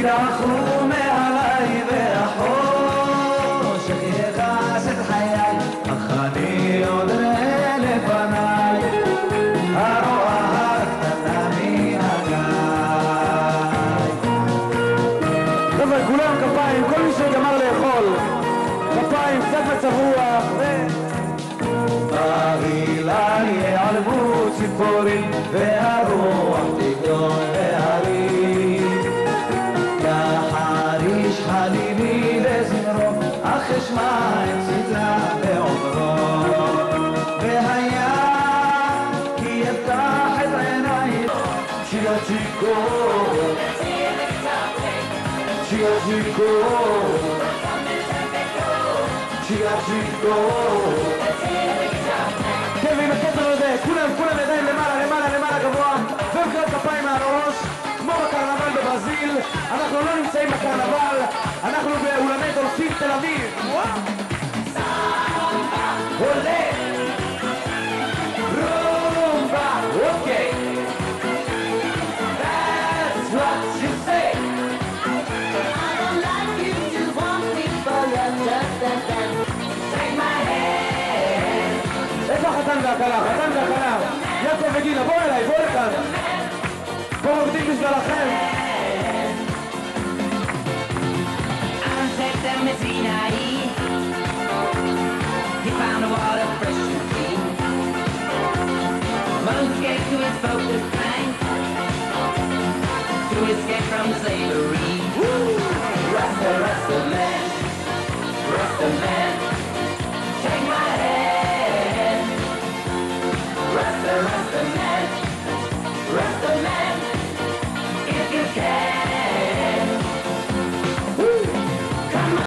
תילחו מעליי והחושך יכעס את חיי, אך אני עוד ראה לפניי הרועה הקטנה מן הגיא. חבר'ה, כולם כפיים, כל מי שגמר לאכול כפיים, קצת מצב רוח ברילה יעלבו ציפורים והרוח תגדול בהרים, יחריש חלילי לזמרו אך אשמע את צלצלה בעוברו, והיה כי יפתח את עיניי צ'יה צ'יקו צ'יה צ'יקו צ'יה צ'יקו. כן, ועם הקטר הזה, כולם ידיים למעלה, למעלה, למעלה גבוה, ומחיאות כפיים מעל הראש, כמו בקרנבל בברזיל. אנחנו לא נמצאים בקרנבל, אנחנו באולמי דולפין תל אביב. עולה רומבה, אוקיי. That's what you say. I don't like you to want me for your just and then take my hand. איפה החתן והכלה? חתן והכלה, יעקב וגינה, בואו אליי, בואו לכאן, בואו מוקדים בשבילכם. Ansetta Messinae, he found the water fresh and clean. Most gave to his focus tank to escape from slavery.